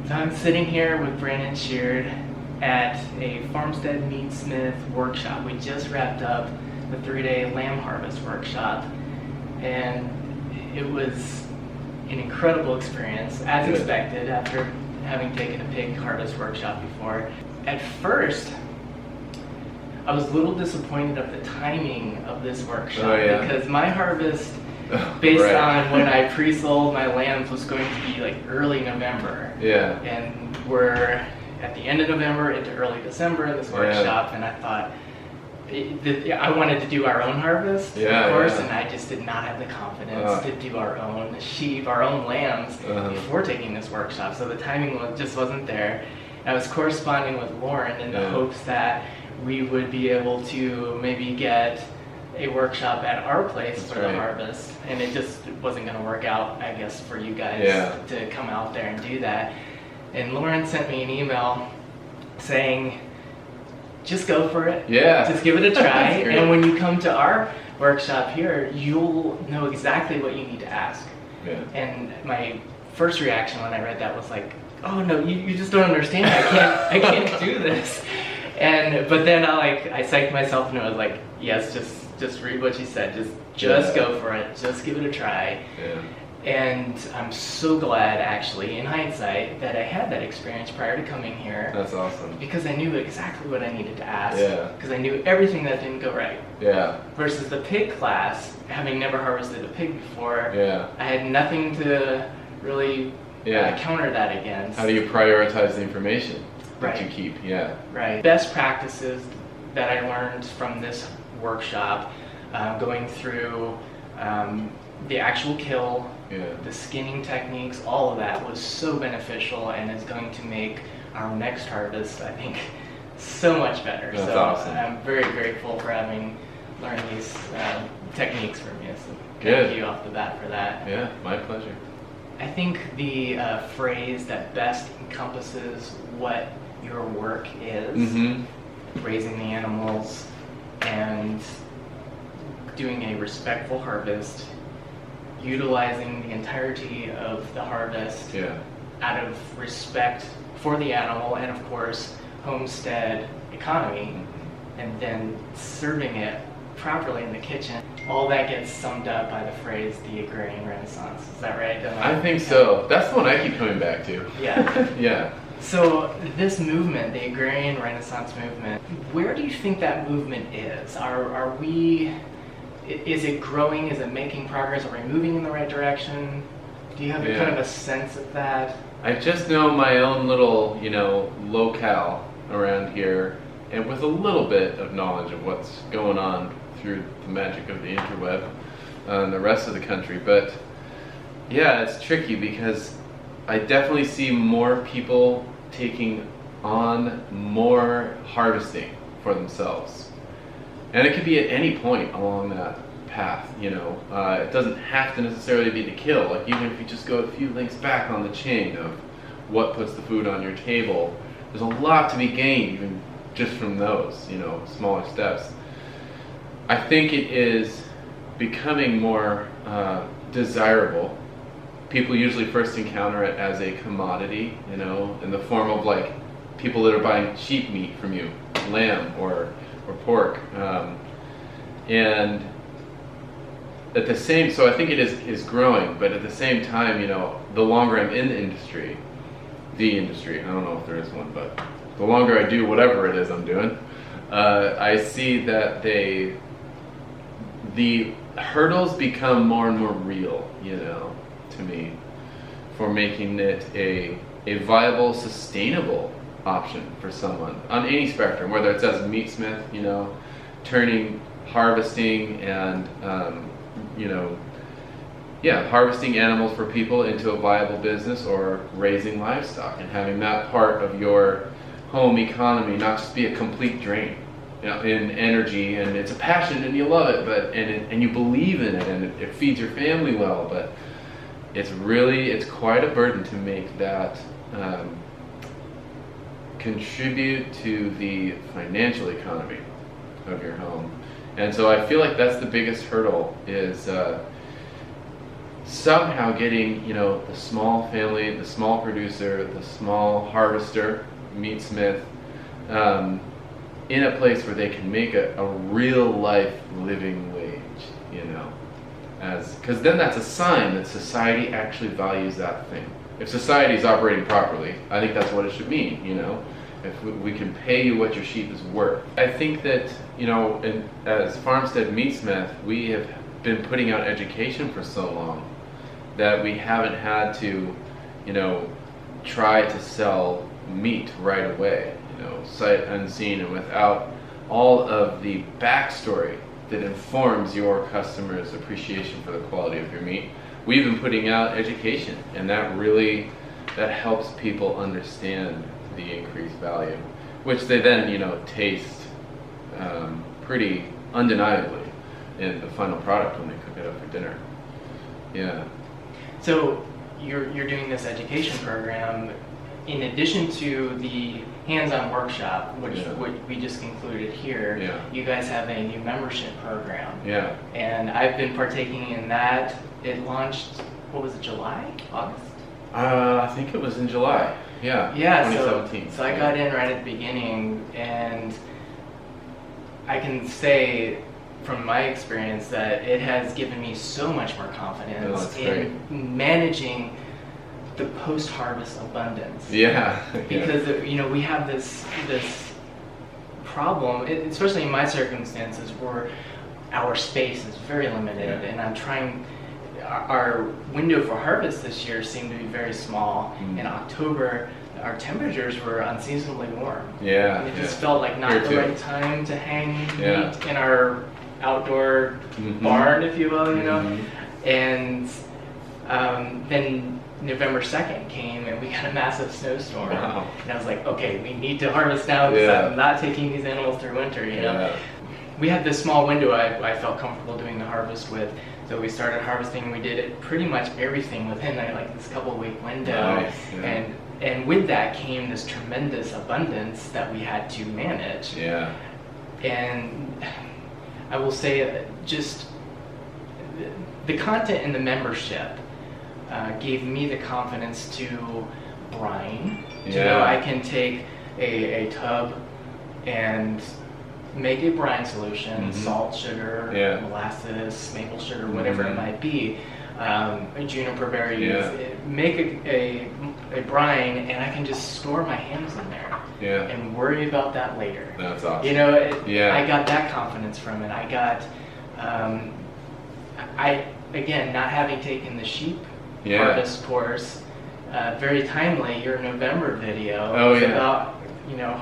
So I'm sitting here with Brandon Sheard at a Farmstead Meatsmith workshop. We just wrapped up the 3-day lamb harvest workshop, and it was an incredible experience, as expected, after having taken a pig harvest workshop before. At first, I was a little disappointed of the timing of this workshop because my harvest, based on when I pre-sold my lambs, was going to be like early November. Yeah. And we're at the end of November into early December in this workshop, and I thought I wanted to do our own harvest, of course, and I just did not have the confidence to do our own sheep, our own lambs before taking this workshop. So the timing just wasn't there. I was corresponding with Lauren in the hopes that we would be able to maybe get a workshop at our place for the harvest, and it just wasn't going to work out, I guess, for you guys to come out there and do that. And Lauren sent me an email saying, just go for it. Yeah. Just give it a try. And when you come to our workshop here, you'll know exactly what you need to ask. Yeah. And my first reaction when I read that was like, oh no, you just don't understand. I can't do this. But then I psyched myself and I was like, yes, just read what she said. Just go for it. Just give it a try. Yeah. And I'm so glad, actually, in hindsight, that I had that experience prior to coming here. That's awesome. Because I knew exactly what I needed to ask. Yeah. Because I knew everything that didn't go right. Yeah. Versus the pig class, having never harvested a pig before, I had nothing to really counter that against. How do you prioritize the information that you keep? Yeah. Right. Best practices that I learned from this workshop, going through the actual kill, the skinning techniques, all of that was so beneficial and is going to make our next harvest, I think, so much better. That's awesome. I'm very grateful for having learned these techniques from you. So thank you off the bat for that. Yeah, my pleasure. I think the phrase that best encompasses what your work is, raising the animals and doing a respectful harvest, utilizing the entirety of the harvest out of respect for the animal and, of course, homestead economy, and then serving it properly in the kitchen. All that gets summed up by the phrase, the agrarian renaissance. Is that right? I think so. That's the one I keep coming back to. Yeah. Yeah. So this movement, the agrarian renaissance movement, where do you think that movement is? Is it growing? Is it making progress? Are we moving in the right direction? Do you have kind of a sense of that? I just know my own little, locale around here, and with a little bit of knowledge of what's going on through the magic of the interweb and the rest of the country. But yeah, it's tricky because I definitely see more people taking on more harvesting for themselves. And it could be at any point along that path, It doesn't have to necessarily be to kill. Like, even if you just go a few links back on the chain of what puts the food on your table, there's a lot to be gained even just from those, smaller steps. I think it is becoming more desirable. People usually first encounter it as a commodity, in the form of like people that are buying sheep meat from you, lamb or pork, and at the same, so I think it is growing, but at the same time, the longer I'm in the industry, I don't know if there is one, but the longer I do whatever it is I'm doing, I see that the hurdles become more and more real, to me, for making it a viable, sustainable option for someone on any spectrum, whether it's as a meatsmith, turning harvesting and harvesting animals for people into a viable business, or raising livestock and having that part of your home economy not just be a complete drain in energy, and it's a passion and you love it, but and you believe in it, and it feeds your family well, but it's quite a burden to make that contribute to the financial economy of your home. And so I feel like that's the biggest hurdle, is somehow getting, you know, the small family, the small producer, the small harvester, meatsmith, in a place where they can make a real life living wage, you know, because then that's a sign that society actually values that thing. If society is operating properly, I think that's what it should mean, you know. If we can pay you what your sheep is worth. I think that, you know, as Farmstead Meatsmith, we have been putting out education for so long that we haven't had to, you know, try to sell meat right away, you know, sight unseen and without all of the backstory that informs your customer's appreciation for the quality of your meat. We've been putting out education, and that helps people understand the increased value, which they then, you know, taste pretty undeniably in the final product when they cook it up for dinner. Yeah. So you're doing this education program in addition to the hands-on workshop, which we just concluded here. Yeah. You guys have a new membership program. Yeah. And I've been partaking in that. It launched, what was it, July? August? I think it was in July. Yeah. Yeah. 2017. So I got in right at the beginning, and I can say from my experience that it has given me so much more confidence in managing the post-harvest abundance. Yeah. Because you know, we have this problem, especially in my circumstances, where our space is very limited, and I'm trying. Our window for harvest this year seemed to be very small. In October, our temperatures were unseasonably warm. Yeah. And it just felt like not the right time to hang meat in our outdoor barn, if you will, you know. And then November 2nd came, and we got a massive snowstorm. Wow. And I was like, okay, we need to harvest now because I'm not taking these animals through winter, you know. We had this small window I felt comfortable doing the harvest with. So we started harvesting, and we did it pretty much everything within like this couple-week window. Nice, yeah. And with that came this tremendous abundance that we had to manage. Yeah. And I will say, just the content in the membership gave me the confidence to brine. To know I can take a tub and make a brine solution, salt, sugar, molasses, maple sugar, whatever it might be, juniper berries, make a brine, and I can just store my hams in there and worry about that later. That's awesome. You know, I got that confidence from it. I got, again, not having taken the sheep harvest course, very timely, your November video was about, you know,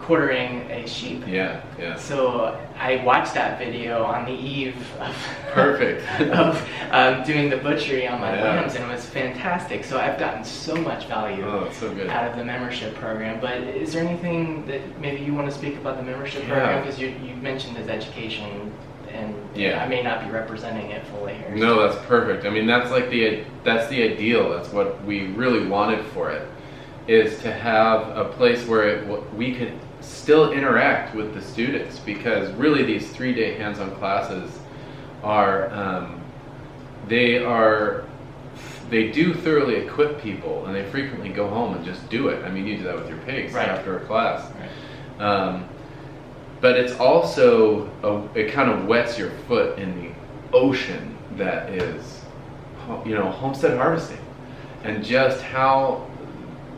quartering a sheep. Yeah. So I watched that video on the eve of of doing the butchery on my lambs, and it was fantastic. So I've gotten so much value out of the membership program. But is there anything that maybe you want to speak about the membership program? Because you mentioned as education, and I may not be representing it fully here. No, that's perfect. I mean, that's the ideal. That's what we really wanted for it, is to have a place where we could still interact with the students, because really these 3-day hands-on classes they do thoroughly equip people, and they frequently go home and just do it. I mean, you do that with your pigs after a class. But it's also it kind of wets your foot in the ocean that is, you know, homestead harvesting, and just how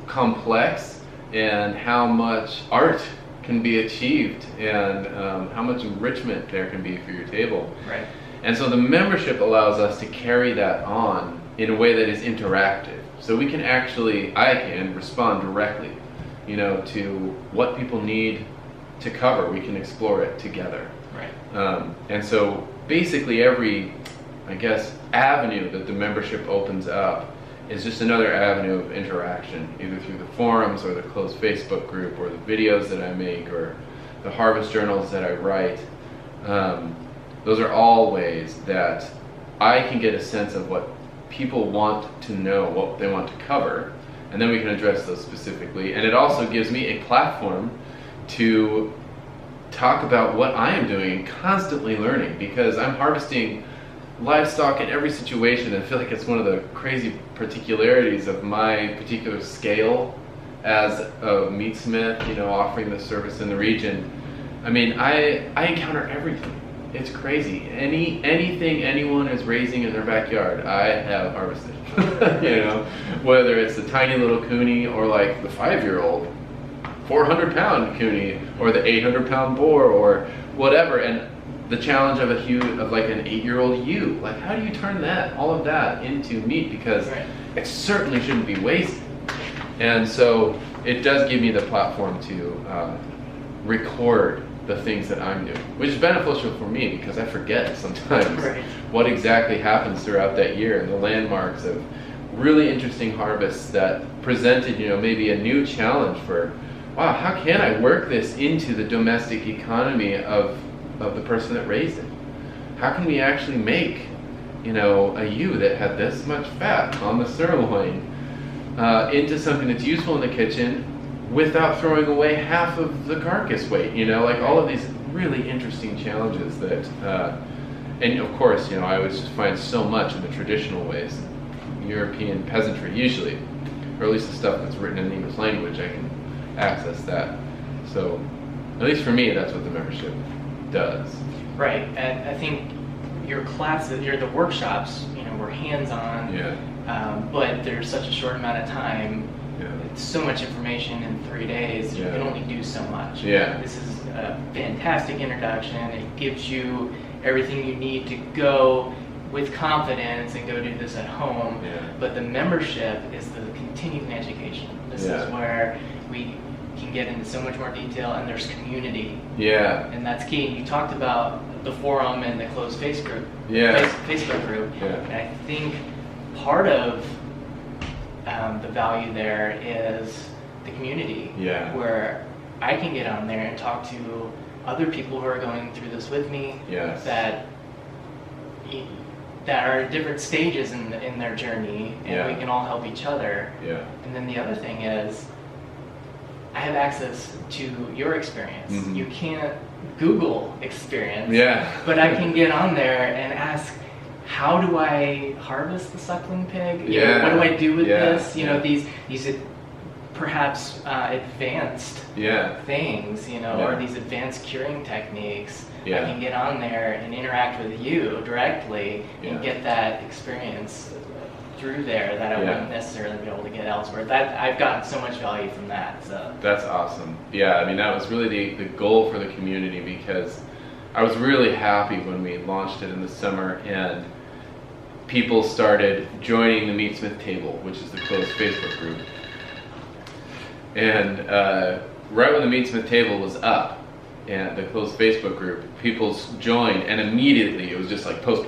complex and how much art can be achieved, and how much enrichment there can be for your table. Right. And so the membership allows us to carry that on in a way that is interactive. So we can I can respond directly, you know, to what people need to cover. We can explore it together. Right. And so basically every, I guess, avenue that the membership opens up is just another avenue of interaction, either through the forums or the closed Facebook group or the videos that I make or the harvest journals that I write. Those are all ways that I can get a sense of what people want to know, what they want to cover, and then we can address those specifically. And it also gives me a platform to talk about what I am doing, constantly learning, because I'm harvesting livestock in every situation. I feel like it's one of the crazy particularities of my particular scale as a meatsmith, you know, offering this service in the region. I mean, I encounter everything. It's crazy. Anything anyone is raising in their backyard, I have harvested. You know, whether it's the tiny little cooney or like the 5-year-old 400-pound cooney or the 800-pound boar or whatever. And the challenge of like an 8-year-old ewe, like how do you turn all of that into meat? Because it certainly shouldn't be wasted. And so it does give me the platform to record the things that I'm doing, which is beneficial for me because I forget sometimes what exactly happens throughout that year and the landmarks of really interesting harvests that presented, you know, maybe a new challenge for, wow, how can I work this into the domestic economy of the person that raised it? How can we actually make, you know, a ewe that had this much fat on the sirloin into something that's useful in the kitchen without throwing away half of the carcass weight, you know, like all of these really interesting challenges that, and of course, you know, I always find so much in the traditional ways, European peasantry usually, or at least the stuff that's written in the English language, I can access that. So, at least for me, that's what the membership does. Right, and I think your classes, the workshops, you know, were hands-on, but there's such a short amount of time. It's so much information in 3 days, you can only do so much. This is a fantastic introduction. It gives you everything you need to go with confidence and go do this at home. But the membership is the continuing education. This is where we can get into so much more detail, and there's community. And that's key. You talked about the forum and the closed Facebook group. And I think part of the value there is the community, where I can get on there and talk to other people who are going through this with me, that are at different stages in their journey, and we can all help each other. And then the other thing is, I have access to your experience. You can't Google experience, but I can get on there and ask, how do I harvest the suckling pig? You know, what do I do with this? You know, these perhaps advanced things, you know, or these advanced curing techniques. I can get on there and interact with you directly and get that experience through there that I wouldn't necessarily be able to get elsewhere. That I've gotten so much value from that. So that's awesome. I mean, that was really the goal for the community, because I was really happy when we launched it in the summer and people started joining the Meatsmith table, which is the closed Facebook group. And right when the Meatsmith table was up and the closed Facebook group, people joined, and immediately it was just like post.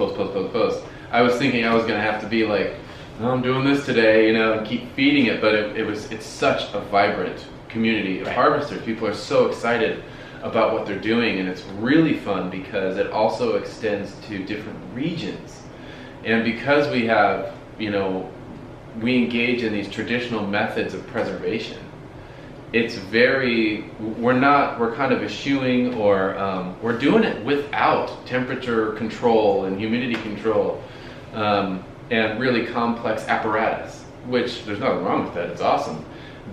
I was thinking I was going to have to be like, oh, I'm doing this today, you know, and keep feeding it, but it's such a vibrant community of harvesters. People are so excited about what they're doing, and it's really fun because it also extends to different regions. And because we have, you know, we engage in these traditional methods of preservation, it's we're kind of eschewing, or we're doing it without temperature control and humidity control, and really complex apparatus, which there's nothing wrong with that, it's awesome.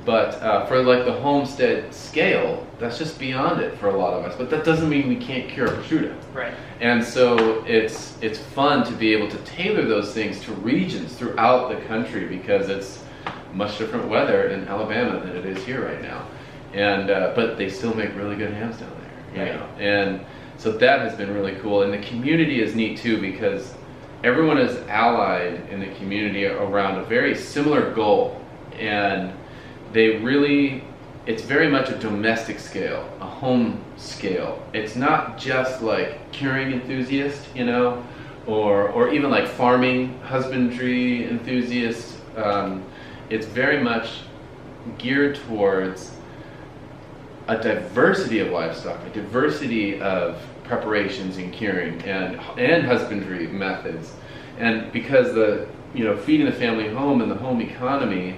But for like the homestead scale, that's just beyond it for a lot of us. But that doesn't mean we can't cure prosciutto. And so it's fun to be able to tailor those things to regions throughout the country, because it's much different weather in Alabama than it is here right now. And but they still make really good hams down there, you know. And so that has been really cool. And the community is neat too, because everyone is allied in the community around a very similar goal. And it's very much a domestic scale, a home scale. It's not just like curing enthusiasts, you know, or even like farming, husbandry enthusiasts. It's very much geared towards a diversity of livestock, a diversity of preparations and curing and husbandry methods. And because feeding the family home and the home economy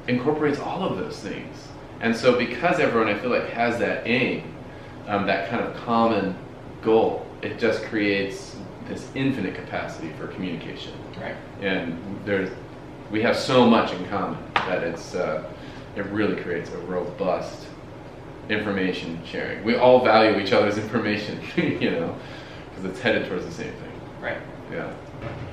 incorporates all of those things. And so because everyone, I feel like, has that aim, that kind of common goal, it just creates this infinite capacity for communication. Right. And we have so much in common that it really creates a robust information sharing. We all value each other's information, you know, because it's headed towards the same thing. Right. Yeah.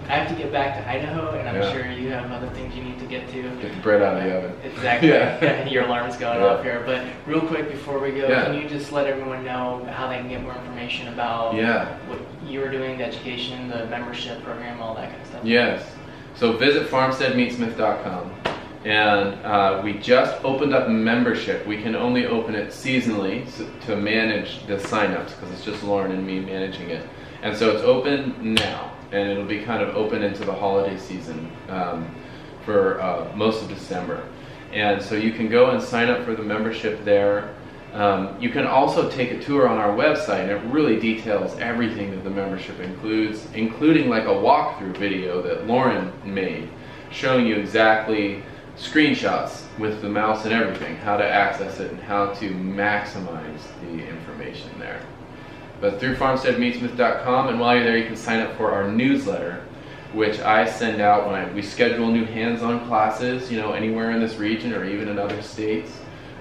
I have to get back to Idaho, and I'm Yeah. sure you have other things you need to get to. Get the bread out of the oven. Exactly. Yeah. Your alarm's going Yeah. off here. But real quick before we go, Yeah. can you just let everyone know how they can get more information about what you're doing, the education, the membership program, all that kind of stuff? Yes. So visit farmsteadmeatsmith.com. And we just opened up membership. We can only open it seasonally to manage the signups because it's just Lauren and me managing it. And so it's open now, and it'll be kind of open into the holiday season for most of December. And so you can go and sign up for the membership there. You can also take a tour on our website, and it really details everything that the membership includes, including like a walkthrough video that Lauren made, showing you exactly screenshots with the mouse and everything, how to access it and how to maximize the information there. But through farmsteadmeatsmith.com, and while you're there you can sign up for our newsletter, which I send out when we schedule new hands-on classes, you know, anywhere in this region or even in other states,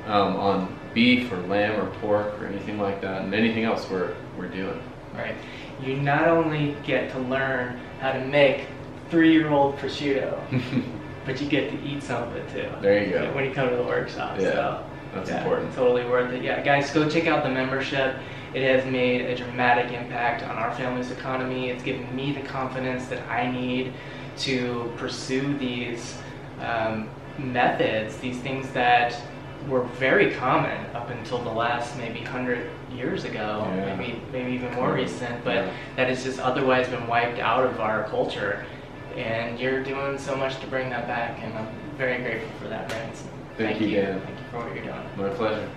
on beef or lamb or pork or anything like that, and anything else we're doing. Right. You not only get to learn how to make 3-year-old prosciutto, but you get to eat some of it too. There you go. When you come to the workshop. Yeah, so, that's important. Totally worth it. Yeah, guys, go check out the membership. It has made a dramatic impact on our family's economy. It's given me the confidence that I need to pursue these methods, these things that were very common up until the last maybe 100 years ago, maybe even more recent, but that has just otherwise been wiped out of our culture. And you're doing so much to bring that back, and I'm very grateful for that, Brandon. Thank you, Dan. Thank you for what you're doing. My pleasure.